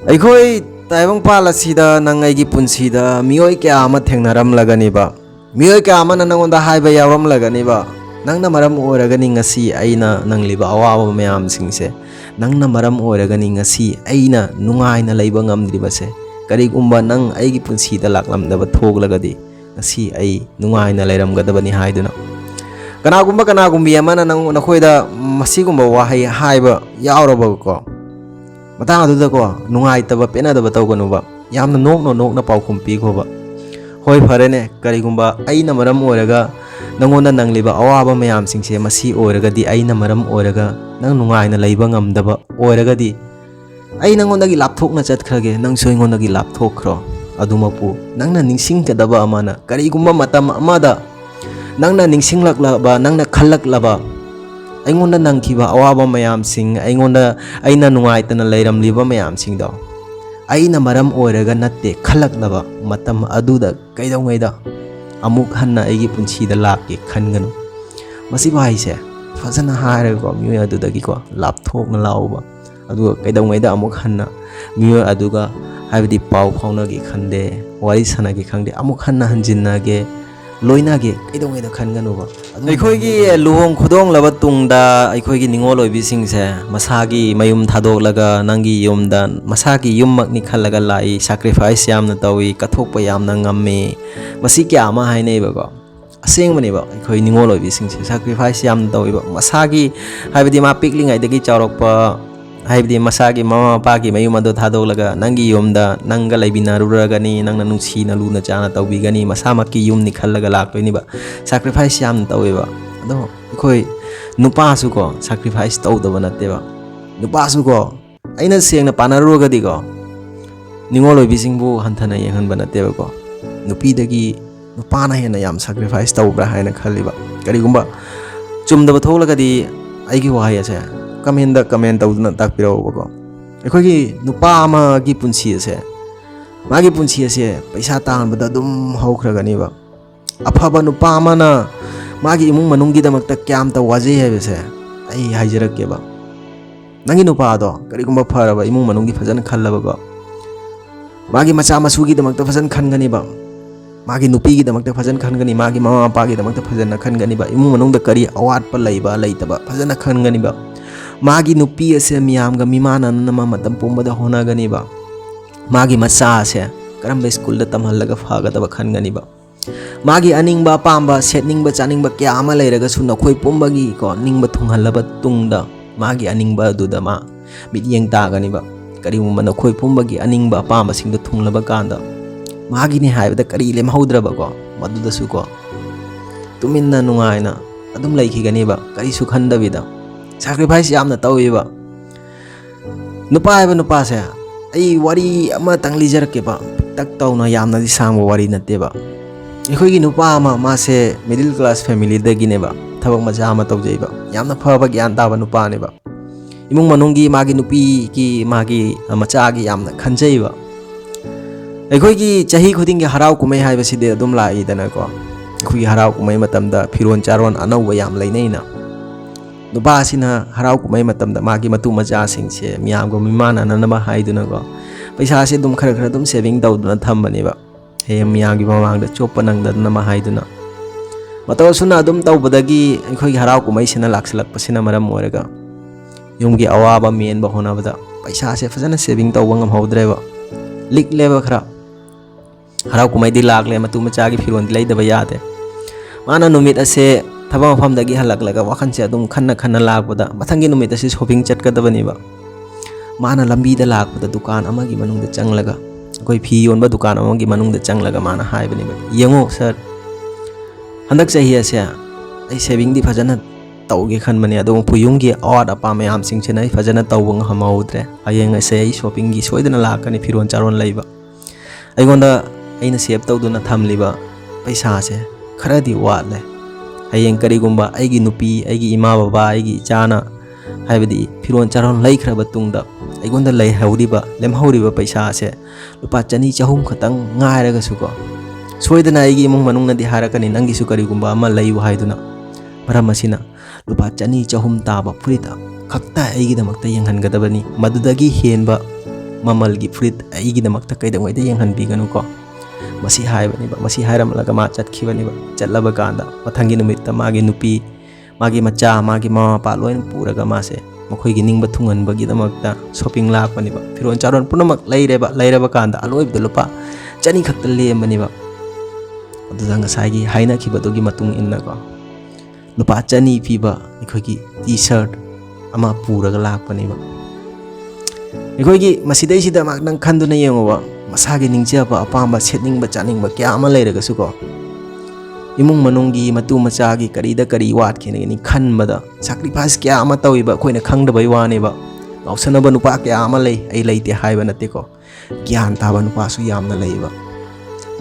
ꯑꯩꯈꯣꯏ ꯇꯥꯏꯕꯪꯄꯥꯜ ꯑꯁꯤꯗ ꯅꯪ ꯑꯩꯒꯤ ꯄꯨꯟꯁꯤꯗ ꯃꯤꯑꯣꯏ ꯀꯌꯥ ꯑꯃ ꯊꯦꯡꯅꯔꯝꯂꯒꯅꯤꯕ ꯃꯤꯑꯣꯏ ꯀꯌꯥ ꯑꯃꯅ ꯅꯪꯉꯣꯟꯗ ꯍꯥꯏꯕ ꯌꯥꯎꯔꯝꯂꯒꯅꯤꯕ ꯅꯪꯅ ꯃꯔꯝ ꯑꯣꯏꯔꯒꯅꯤ ꯉꯁꯤ ꯑꯩꯅ ꯅꯪꯂꯤꯕ ꯑꯋꯥꯕ ꯃꯌꯥꯝꯁꯤꯡꯁꯦ ꯅꯪꯅ ꯃꯔꯝ ꯑꯣꯏꯔꯒꯅꯤ ꯉꯁꯤ ꯑꯩꯅ ꯅꯨꯡꯉꯥꯏꯅ ꯂꯩꯕ ꯉꯝꯗ꯭ꯔꯤꯕꯁꯦ ꯀꯔꯤꯒꯨꯝꯕ ꯅꯪ ꯑꯩꯒꯤ ꯄꯨꯟꯁꯤꯗ ꯂꯥꯛꯂꯝꯗꯕ ꯊꯣꯛꯂꯒꯗꯤ ꯉꯁꯤ ꯑꯩ ꯅꯨꯡꯉꯥꯏꯅ ꯂꯩꯔꯝꯒꯗꯕꯅꯤ ꯍꯥꯏꯗꯨꯅ ꯀꯅꯥꯒꯨꯝꯕꯤ ꯑꯃꯅ ꯅꯈꯣꯏꯗ ꯃꯁꯤꯒꯨꯝꯕ ꯋꯥꯍꯩ ꯍꯥꯏꯕ ꯌꯥꯎꯔꯕꯀꯣ ꯃꯇꯥꯡ ꯑꯗꯨꯗꯀꯣ ꯅꯨꯡꯉꯥꯏꯇꯕ ꯄꯦꯟꯅꯗꯕ ꯇꯧꯒꯅꯨꯕ ꯌꯥꯝꯅ ꯅꯣꯛꯅ ꯄꯥꯎꯈꯨꯝ ꯄꯤꯈꯣꯕ ꯍꯣꯏ ꯐꯔꯦꯅꯦ ꯀꯔꯤꯒꯨꯝꯕ ꯑꯩꯅ ꯃꯔꯝ ꯑꯣꯏꯔꯒ ꯅꯪꯉꯣꯟꯗ ꯅꯪꯂꯤꯕ ꯑꯋꯥꯕ ꯃꯌꯥꯝꯁꯤꯡꯁꯦ ꯃꯁꯤ ꯑꯣꯏꯔꯒꯗꯤ ꯑꯩꯅ ꯃꯔꯝ ꯑꯣꯏꯔꯒ ꯅꯪ ꯅꯨꯡꯉꯥꯏꯅ ꯂꯩꯕ ꯉꯝꯗꯕ ꯑꯣꯏꯔꯒꯗꯤ ꯑꯩ ꯅꯪꯉꯣꯟꯗꯒꯤ ꯂꯥꯞꯊꯣꯛꯅ ꯆꯠꯈ꯭ꯔꯒꯦ ꯅꯪꯁꯨ ꯑꯩꯉꯣꯟꯗꯒꯤ ꯂꯥꯞꯊꯣꯛꯈ꯭ꯔꯣ ꯑꯗꯨꯃꯛꯄꯨ ꯅꯪꯅ ꯅꯤꯡꯁꯤꯡꯒꯗꯕ ꯑꯃꯅ ꯀꯔꯤꯒꯨꯝꯕ ꯃꯇꯝ ꯑꯃꯗ ꯅꯪꯅ ꯅꯤꯡꯁꯤꯡꯂꯛꯂꯕ ꯅꯪꯅ ꯈꯜꯂꯛꯂꯕ ꯑꯩꯉꯣꯟꯗ ꯅꯪꯈꯤꯕ ꯑꯋꯥꯕ ꯃꯌꯥꯝꯁꯤꯡ ꯑꯩꯅ ꯅꯨꯡꯉꯥꯏꯇꯅ ꯂꯩꯔꯝꯂꯤꯕ ꯃꯌꯥꯝꯁꯤꯡꯗꯣ ꯑꯩꯅ ꯃꯔꯝ ꯑꯣꯏꯔꯒ ꯅꯠꯇꯦ ꯈꯜꯂꯛꯂꯕ ꯃꯇꯝ ꯑꯗꯨꯗ ꯀꯩꯗꯧꯉꯩꯗ ꯑꯃꯨꯛ ꯍꯟꯅ ꯑꯩꯒꯤ ꯄꯨꯟꯁꯤꯗ ꯂꯥꯛꯀꯦ ꯈꯟꯒꯅꯨ ꯃꯁꯤ ꯋꯥꯍꯩꯁꯦ ꯐꯖꯅ ꯍꯥꯏꯔꯒꯀꯣ ꯃꯤꯑꯣꯏ ꯑꯗꯨꯗꯒꯤꯀꯣ ꯂꯥꯞꯊꯣꯛꯅ ꯂꯥꯛꯎꯕ ꯑꯗꯨꯒ ꯀꯩꯗꯧꯉꯩꯗ ꯑꯃꯨꯛ ꯍꯟꯅ ꯃꯤꯑꯣꯏ ꯑꯗꯨꯒ ꯍꯥꯏꯕꯗꯤ ꯄꯥꯎ ꯐꯥꯎꯅꯒꯦ ꯈꯟꯗꯦ ꯋꯥꯔꯤ ꯁꯥꯟꯅꯒꯦ ꯈꯪꯗꯦ ꯑꯃꯨꯛ ꯍꯟꯅ ꯍꯟꯖꯤꯟꯅꯒꯦ ꯂꯣꯏꯅꯒꯦ ꯀꯩꯗꯧꯉꯩꯗ ꯈꯟꯒꯅꯨꯕ ꯑꯩꯈꯣꯏꯒꯤ ꯂꯨꯍꯣꯡ ꯈꯨꯗꯣꯡꯂꯕ ꯇꯨꯡꯗ ꯑꯩꯈꯣꯏꯒꯤ ꯅꯤꯡꯉꯣꯜ ꯑꯣꯏꯕꯤꯁꯤꯡꯁꯦ ꯃꯁꯥꯒꯤ ꯃꯌꯨꯝ ꯊꯥꯗꯣꯛꯂꯒ ꯅꯪꯒꯤ ꯌꯨꯝꯗ ꯃꯁꯥꯒꯤ ꯌꯨꯝꯃꯛꯅꯤ ꯈꯜꯂꯒ ꯂꯥꯛꯏ ꯁꯦꯀ꯭ꯔꯤꯐꯥꯏꯁ ꯌꯥꯝꯅ ꯇꯧꯏ ꯀꯠꯊꯣꯛꯄ ꯌꯥꯝꯅ ꯉꯝꯃꯤ ꯃꯁꯤ ꯀꯌꯥ ꯑꯃ ꯍꯥꯏꯅꯩꯕꯀꯣ ꯑꯁꯦꯡꯕꯅꯦꯕ ꯑꯩꯈꯣꯏ ꯅꯤꯡꯉꯣꯜ ꯑꯣꯏꯕꯤꯁꯤꯡꯁꯦ ꯁꯦꯀ꯭ꯔꯤꯐꯥꯏꯁ ꯌꯥꯝꯅ ꯇꯧꯏꯕ ꯃꯁꯥꯒꯤ ꯍꯥꯏꯕꯗꯤ ꯃꯥ ꯄꯤꯛꯂꯤꯉꯩꯗꯒꯤ ꯆꯥꯎꯔꯛꯄ ꯍꯥꯏꯕꯗꯤ ꯃꯁꯥꯒꯤ ꯃꯃꯥ ꯃꯄꯥꯒꯤ ꯃꯌꯨꯝ ꯑꯗꯨ ꯊꯥꯗꯣꯛꯂꯒ ꯅꯪꯒꯤ ꯌꯨꯝꯗ ꯅꯪꯒ ꯂꯩꯃꯤꯟꯅꯔꯨꯔꯒꯅꯤ ꯅꯪꯅ ꯅꯨꯡꯁꯤꯅ ꯂꯨꯅ ꯆꯥꯅ ꯇꯧꯕꯤꯒꯅꯤ ꯃꯁꯥꯃꯛꯀꯤ ꯌꯨꯝꯅꯤ ꯈꯜꯂꯒ ꯂꯥꯛꯇꯣꯏꯅꯦꯕ ꯁꯦꯀ꯭ꯔꯤꯐꯥꯏꯁ ꯌꯥꯝꯅ ꯇꯧꯋꯦꯕ ꯑꯗꯣ ꯑꯩꯈꯣꯏ ꯅꯨꯄꯥꯁꯨꯀꯣ ꯁꯦꯀ꯭ꯔꯤꯐꯥꯏꯁ ꯇꯧꯗꯕ ꯅꯠꯇꯦꯕ ꯅꯨꯄꯥꯁꯨꯀꯣ ꯑꯩꯅ ꯁꯦꯡꯅ ꯄꯥꯟꯅꯔꯨꯔꯒꯗꯤꯀꯣ ꯅꯤꯡꯉꯣꯜ ꯑꯣꯏꯕꯤꯁꯤꯡꯕꯨ ꯍꯟꯊꯅ ꯌꯦꯡꯍꯟꯕ ꯅꯠꯇꯦꯕꯀꯣ ꯅꯨꯄꯤꯗꯒꯤ ꯅꯨꯄꯥꯅ ꯍꯦꯟꯅ ꯌꯥꯝ ꯁꯦꯀ꯭ꯔꯤꯐꯥꯏꯁ ꯇꯧꯕ꯭ꯔꯥ ꯍꯥꯏꯅ ꯈꯜꯂꯤꯕ ꯀꯔꯤꯒꯨꯝꯕ ꯆꯨꯝꯗꯕ ꯊꯣꯛꯂꯒꯗꯤ ꯑꯩꯒꯤ ꯋꯥꯍꯩ ꯑꯁꯦ ꯀꯃꯦꯟ ꯇꯧꯗꯨꯅ ꯇꯥꯛꯄꯤꯔꯛꯎꯕꯀꯣ ꯑꯩꯈꯣꯏꯒꯤ ꯅꯨꯄꯥ ꯑꯃꯒꯤ ꯄꯨꯟꯁꯤ ꯑꯁꯦ ꯃꯥꯒꯤ ꯄꯨꯟꯁꯤ ꯑꯁꯦ ꯄꯩꯁా ꯇꯥꯟꯕꯗ ꯑꯗꯨꯝ ꯍꯧꯈ꯭ꯔꯒꯅꯤꯕ ꯑꯐꯕ ꯅꯨꯄꯥ ꯑꯃꯅ ꯃꯥꯒꯤ ꯏꯃꯨꯡ ꯃꯅꯨꯡꯒꯤꯗꯃꯛꯇ ꯀꯌꯥꯝꯇ ꯋꯥꯖꯩ ꯍꯥꯏꯕꯁꯦ ꯑꯩ ꯍꯥꯏꯖꯔꯛꯀꯦꯕ ꯅꯪꯒꯤ ꯅꯨꯄꯥꯗꯣ ꯀꯔꯤꯒꯨꯝꯕ ꯐꯔꯕ ꯏꯃꯨꯡ ꯃꯅꯨꯡꯒꯤ ꯐꯖꯅ ꯈꯜꯂꯕꯀꯣ ꯃꯥꯒꯤ ꯃꯆꯥ ꯃꯁꯨꯒꯤꯗꯃꯛꯇ ꯐꯖꯅ ꯈꯟꯒꯅꯤꯕ ꯃꯥꯒꯤ ꯅꯨꯄꯤꯒꯤꯗꯃꯛꯇ ꯐꯖꯅ ꯈꯟꯒꯅꯤ ꯃꯥꯒꯤ ꯃꯃꯥ ꯃꯄꯥꯒꯤꯗꯃꯛꯇ ꯐꯖꯅ ꯈꯟꯒꯅꯤꯕ ꯏꯃꯨꯡ ꯃꯅꯨꯡꯗ ꯀꯔꯤ ꯑꯋꯥꯠꯄ ꯂꯩꯕ ꯂꯩꯇꯕ ꯐꯖꯅ ꯈꯟꯒꯅꯤꯕ ꯃꯥꯒꯤ ꯅꯨꯄꯤ ꯑꯁꯦ ꯃꯤꯌꯥꯝꯒ ꯃꯤꯃꯥꯟꯅꯅꯕ ꯃꯇꯝ ꯄꯨꯝꯕꯗ ꯍꯣꯠꯅꯒꯅꯤꯕ ꯃꯥꯒꯤ ꯃꯆꯥ ꯑꯁꯦ ꯀꯔꯝꯕ ꯁ꯭ꯀꯨꯜꯗ ꯇꯝꯍꯜꯂꯒ ꯐꯒꯗꯕ ꯈꯟꯒꯅꯤꯕ ꯃꯥꯒꯤ ꯑꯅꯤꯡꯕ ꯑꯄꯥꯝꯕ ꯁꯦꯠꯅꯤꯡꯕ ꯆꯥꯅꯤꯡꯕ ꯀꯌꯥ ꯑꯃ ꯂꯩꯔꯒꯁꯨ ꯅꯈꯣꯏ ꯄꯨꯝꯕꯒꯤꯀꯣ ꯅꯤꯡꯕ ꯊꯨꯡꯍꯜꯂꯕ ꯇꯨꯡꯗ ꯃꯥꯒꯤ ꯑꯅꯤꯡꯕ ꯑꯗꯨꯗ ꯃꯥ ꯃꯤꯠꯌꯦꯡ ꯇꯥꯒꯅꯤꯕ ꯀꯔꯤꯒꯨꯝꯕ ꯅꯈꯣꯏ ꯄꯨꯝꯕꯒꯤ ꯑꯅꯤꯡꯕ ꯑꯄꯥꯝꯕꯁꯤꯡꯗꯣ ꯊꯨꯡꯂꯕ ꯀꯥꯟꯗ ꯃꯥꯒꯤꯅꯤ ꯍꯥꯏꯕꯗ ꯀꯔꯤ ꯂꯦꯝꯍꯧꯗ꯭ꯔꯕꯀꯣ ꯃꯗꯨꯗꯁꯨꯀꯣ ꯇꯨꯃꯤꯟꯅ ꯅꯨꯡꯉꯥꯏꯅ ꯑꯗꯨꯝ ꯂꯩꯈꯤꯒꯅꯤꯕ ꯀꯔꯤꯁꯨ ꯈꯟꯗꯕꯤꯗ ꯁꯦꯀ꯭ꯔꯤꯐꯥꯏꯁ ꯌꯥꯝꯅ ꯇꯧꯋꯦꯕ ꯅꯨꯄꯥ ꯍꯥꯏꯕ ꯅꯨꯄꯥꯁꯦ ꯑꯩ ꯋꯥꯔꯤ ꯑꯃꯇꯪ ꯂꯤꯖꯔꯛꯀꯦꯕ ꯄꯤꯛꯇꯛ ꯇꯧꯅ ꯌꯥꯝꯅꯗꯤ ꯁꯥꯡꯕ ꯋꯥꯔꯤ ꯅꯠꯇꯦꯕ ꯑꯩꯈꯣꯏꯒꯤ ꯅꯨꯄꯥ ꯑꯃ ꯃꯥꯁꯦ ꯃꯤꯗꯜ ꯀ꯭ꯂꯥꯁ ꯐꯦꯃꯤꯂꯤꯗꯒꯤꯅꯦꯕ ꯊꯕꯛ ꯃꯆꯥ ꯑꯃ ꯇꯧꯖꯩꯕ ꯌꯥꯝꯅ ꯐꯕ ꯒ꯭ꯌꯥꯟ ꯇꯥꯕ ꯅꯨꯄꯥꯅꯦꯕ ꯏꯃꯨꯡ ꯃꯅꯨꯡꯒꯤ ꯃꯥꯒꯤ ꯅꯨꯄꯤꯒꯤ ꯃꯥꯒꯤ ꯃꯆꯥꯒꯤ ꯌꯥꯝꯅ ꯈꯟꯖꯩꯕ ꯑꯩꯈꯣꯏꯒꯤ ꯆꯍꯤ ꯈꯨꯗꯤꯡꯒꯤ ꯍꯔꯥꯎ ꯀꯨꯝꯍꯩ ꯍꯥꯏꯕꯁꯤꯗꯤ ꯑꯗꯨꯝ ꯂꯥꯛꯏꯗꯅꯀꯣ ꯑꯩꯈꯣꯏꯒꯤ ꯍꯔꯥꯎ ꯀꯨꯝꯍꯩ ꯃꯇꯝꯗ ꯐꯤꯔꯣꯟ ꯆꯥꯔꯣꯟ ꯑꯅꯧꯕ ꯌꯥꯝ ꯂꯩꯅꯩꯅ ꯅꯨꯄꯥ ꯑꯁꯤꯅ ꯍꯔꯥꯎ ꯀꯨꯝꯍꯩ ꯃꯇꯝꯗ ꯃꯥꯒꯤ ꯃꯇꯨ ꯃꯆꯥꯁꯤꯡꯁꯦ ꯃꯤꯌꯥꯝꯒ ꯃꯤꯃꯥꯟꯅꯅꯕ ꯍꯥꯏꯗꯨꯅꯀꯣ ꯄꯩꯁꯥꯁꯦ ꯑꯗꯨꯝ ꯈꯔ ꯑꯗꯨꯝ ꯁꯦꯚꯤꯡ ꯇꯧꯗꯨꯅ ꯊꯝꯕꯅꯦꯕ ꯍꯌꯦꯡ ꯃꯤꯌꯥꯝꯒꯤ ꯃꯃꯥꯡꯗ ꯆꯣꯞꯄ ꯅꯪꯗꯅꯕ ꯍꯥꯏꯗꯨꯅ ꯃꯇꯧ ꯑꯁꯨꯝꯅ ꯑꯗꯨꯝ ꯇꯧꯕꯗꯒꯤ ꯑꯩꯈꯣꯏꯒꯤ ꯍꯔꯥꯎ ꯀꯨꯝꯍꯩꯁꯤꯅ ꯂꯥꯛꯁꯤꯜꯂꯛꯄꯁꯤꯅ ꯃꯔꯝ ꯑꯣꯏꯔꯒ ꯌꯨꯝꯒꯤ ꯑꯋꯥꯕ ꯃꯦꯟꯕ ꯍꯣꯠꯅꯕꯗ ꯄꯩꯁꯥꯁꯦ ꯐꯖꯅ ꯁꯦꯚꯤꯡ ꯇꯧꯕ ꯉꯝꯍꯧꯗ꯭ꯔꯦꯕ ꯂꯤꯛꯂꯦꯕ ꯈꯔ ꯍꯔꯥꯎ ꯀꯨꯝꯍꯩꯗꯤ ꯂꯥꯛꯂꯦ ꯃꯇꯨ ꯃꯆꯥꯒꯤ ꯐꯤꯔꯣꯟꯗꯤ ꯂꯩꯗꯕ ꯌꯥꯗꯦ ꯃꯥꯅ ꯅꯨꯃꯤꯠ ꯑꯁꯦ ꯊꯕꯛ ꯃꯐꯝꯗꯒꯤ ꯍꯜꯂꯛꯂꯒ ꯋꯥꯈꯜꯁꯦ ꯑꯗꯨꯝ ꯈꯟꯅ ꯂꯥꯛꯄꯗ ꯃꯊꯪꯒꯤ ꯅꯨꯃꯤꯠ ꯑꯁꯤ ꯁꯣꯞꯄꯤꯡ ꯆꯠꯀꯗꯕꯅꯦꯕ ꯃꯥꯅ ꯂꯝꯕꯤꯗ ꯂꯥꯛꯄꯗ ꯗꯨꯀꯥꯟ ꯑꯃꯒꯤ ꯃꯅꯨꯡꯗ ꯆꯪꯂꯒ ꯑꯩꯈꯣꯏ ꯐꯤ ꯌꯣꯟꯕ ꯗꯨꯀꯥꯟ ꯑꯃꯒꯤ ꯃꯅꯨꯡꯗ ꯆꯪꯂꯒ ꯃꯥꯅ ꯍꯥꯏꯕꯅꯦꯕ ꯌꯦꯡꯉꯣ ꯁꯥꯔ ꯍꯟꯗꯛ ꯆꯍꯤ ꯑꯁꯦ ꯑꯩ ꯁꯦꯚꯤꯡꯗꯤ ꯐꯖꯅ ꯇꯧꯒꯦ ꯈꯟꯕꯅꯦ ꯑꯗꯨꯕꯨ ꯌꯨꯝꯒꯤ ꯑꯋꯥꯠ ꯑꯄꯥ ꯃꯌꯥꯝꯁꯤꯡꯁꯤꯅ ꯑꯩ ꯐꯖꯅ ꯇꯧꯕ ꯉꯝꯍꯧꯗ꯭ꯔꯦ ꯍꯌꯦꯡ ꯑꯁꯦ ꯑꯩ ꯁꯣꯞꯄꯤꯡꯒꯤ ꯁꯣꯏꯗꯅ ꯂꯥꯛꯀꯅꯤ ꯐꯤꯔꯣꯟ ꯆꯥꯔꯣꯟ ꯂꯩꯕ ꯑꯩꯉꯣꯟꯗ ꯑꯩꯅ ꯁꯦꯞ ꯇꯧꯗꯨꯅ ꯊꯝꯂꯤꯕ ꯄꯩꯁꯥꯁꯦ ꯈꯔꯗꯤ ꯋꯥꯠꯂꯦ ꯍꯌꯦꯡ ꯀꯔꯤꯒꯨꯝꯕ ꯑꯩꯒꯤ ꯅꯨꯄꯤ ꯑꯩꯒꯤ ꯏꯃꯥ ꯕꯕꯥ ꯑꯩꯒꯤ ꯏꯆꯥꯅ ꯍꯥꯏꯕꯗꯤ ꯐꯤꯔꯣꯟ ꯆꯥꯔꯣꯟ ꯂꯩꯈ꯭ꯔꯕ ꯇꯨꯡꯗ ꯑꯩꯉꯣꯟꯗ ꯂꯦꯝꯍꯧꯔꯤꯕ ꯄꯩꯁꯥꯁꯦ ꯂꯨꯄꯥ 200-300 ꯈꯛꯇꯪ ꯉꯥꯏꯔꯒꯁꯨꯀꯣ ꯁꯣꯏꯗꯅ ꯑꯩꯒꯤ ꯏꯃꯨꯡ ꯃꯅꯨꯡꯅꯗꯤ ꯍꯥꯏꯔꯛꯀꯅꯤ ꯅꯪꯒꯤꯁꯨ ꯀꯔꯤꯒꯨꯝꯕ ꯑꯃ ꯂꯩꯌꯨ ꯍꯥꯏꯗꯨꯅ ꯃꯔꯝ ꯑꯁꯤꯅ ꯂꯨꯄꯥ 200-300 ꯇꯥꯕ ꯐꯨꯔꯤꯠ ꯈꯛꯇ ꯑꯩꯒꯤꯗꯃꯛꯇ ꯌꯦꯡꯍꯟꯒꯗꯕꯅꯤ ꯃꯗꯨꯗꯒꯤ ꯍꯦꯟꯕ ꯃꯃꯜꯒꯤ ꯐꯨꯔꯤꯠ ꯑꯩꯒꯤꯗꯃꯛꯇ ꯀꯩꯗꯧꯉꯩꯗ ꯌꯦꯡꯍꯟꯕꯤꯒꯅꯨꯀꯣ ꯃꯁꯤ ꯍꯥꯏꯕꯅꯦꯕ ꯃꯁꯤ ꯍꯥꯏꯔꯝꯂꯒ ꯃꯥ ꯆꯠꯈꯤꯕꯅꯦꯕ ꯆꯠꯂꯕ ꯀꯥꯟꯗ ꯃꯊꯪꯒꯤ ꯅꯨꯃꯤꯠꯇ ꯃꯥꯒꯤ ꯅꯨꯄꯤ ꯃꯥꯒꯤ ꯃꯆꯥ ꯃꯥꯒꯤ ꯃꯃꯥ ꯃꯄꯥ ꯂꯣꯏꯅ ꯄꯨꯔꯒ ꯃꯥꯁꯦ ꯃꯈꯣꯏꯒꯤ ꯅꯤꯡꯕ ꯊꯨꯡꯍꯟꯕꯒꯤꯗꯃꯛꯇ ꯁꯣꯞꯄꯤꯡ ꯂꯥꯛꯄꯅꯦꯕ ꯐꯤꯔꯣꯟ ꯆꯥꯔꯣꯟ ꯄꯨꯝꯅꯃꯛ ꯂꯩꯔꯕ ꯀꯥꯟꯗ ꯑꯂꯣꯏꯕꯗ ꯂꯨꯄꯥ 200 ꯈꯛꯇ ꯂꯦꯝꯕꯅꯦꯕ ꯑꯗꯨꯗ ꯉꯁꯥꯏꯒꯤ ꯍꯥꯏꯅꯈꯤꯕꯗꯨꯒꯤ ꯃꯇꯨꯡ 이nnꯀꯣ ꯂꯨꯄꯥ 200 ꯄꯤꯕ ꯑꯩꯈꯣꯏꯒꯤ ꯇꯤ-ꯁꯔꯠ ꯑꯃ ꯄꯨꯔꯒ ꯂꯥꯛꯄꯅꯦꯕ ꯑꯩꯈꯣꯏꯒꯤ ꯃꯁꯤꯗꯩꯁꯤꯗ ꯅꯪ ꯈꯟꯗꯨꯅ ꯌꯦꯡꯉꯨꯕ ꯃꯁꯥꯒꯤ ꯅꯤꯡꯖꯕ ꯑꯄꯥꯝꯕ ꯁꯦꯠꯅꯤꯡꯕ ꯆꯥꯅꯤꯡꯕ ꯀꯌꯥ ꯑꯃ ꯂꯩꯔꯒꯁꯨꯀꯣ इमुंग मनुंगी मतु मचागी करीदा करी वाट खेनेगनी खनबदा सैक्रिफाइस क्या अमा तौइबा अखोइना खंगदबई वानेबा गाउसनबा नुपा क्या अमा लई आई लैते हाइबा नतेको ज्ञान ताबा नुपासु यामना लैबा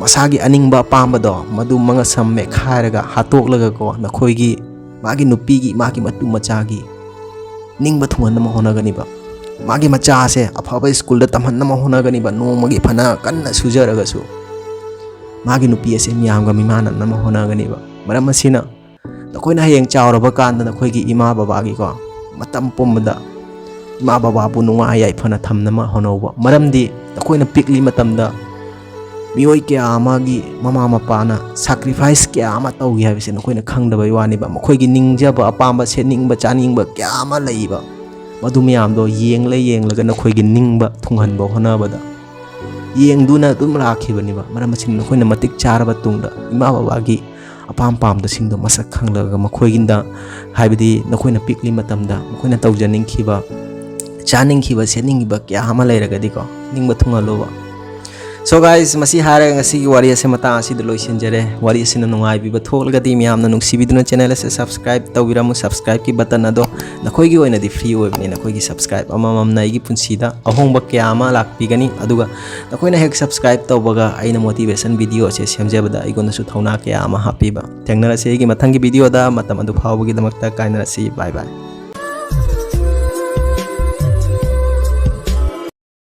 मसागी अनिंगबा पामबदो मदु मंगा सम्मे खायरगा हातोकलगा को नखोइगी मागी नुपीगी मागी मतु मचागी निंगबा थुंगनम होनागनिबा मागी मचासे अफाबा स्कूल दा तमहन्नम होनागनिबा नोमगी फना कन्ना सुजरगसु मागी नुपी असे मियामगा मिमाननम होनागनिबा मरम असिना नखोइना हयेंग चावरबा कांदा नखोइगी इमा बाबागी को मतम पुमदा इमा बाबा बु नुंगा याइ फना थमनम होनौबा मरमदि नखोइना पिकली मतमदा मियोइ क्या आमागी ममा मपाना सैक्रिफाइस क्या आमा तौगी हाबिसे नखोइना खंगदबई वानिबा मखोइगी निंगजबा अपामबा सेनिंगबा चानिंगबा क्या आमा लैबा मदु मियामदो येंगलगा नखोइगी निंगबा थुंगहनबा होनाबदा येंगदुना तुम लाखिबनिबा मरम असिन नखोइना मतिक चारबा तुंगदा इमा बाबागी अपाम पामदा सिंगदो मसक खंगलगा मखोइगिंदा हाइबदि नखोइना पिकली मतमदा मखोइना तौजनिंगखिबा चानिंगखिबा सेनिंगबा क्या आमा लैरगदिको निंगबा थुंगलोबा सो गाइस मसी हारगा ngasi gi wari ase mata asi de loisinjare wari asina nungai biba tholgadi miyamna nungsibiduna channel ase subscribe tawiramu subscribe ki button ado nakhoi gi oina di free oibni nakhoi gi subscribe amamam nai gi punsida ahongba kyama lakpigani aduga nakhoi na hek subscribe tawbaga aina motivation video ase semjabada igona su thauna kyama hapiba thengnara se gi mathang gi video da matam adu phawbagi damakta kainara si bye bye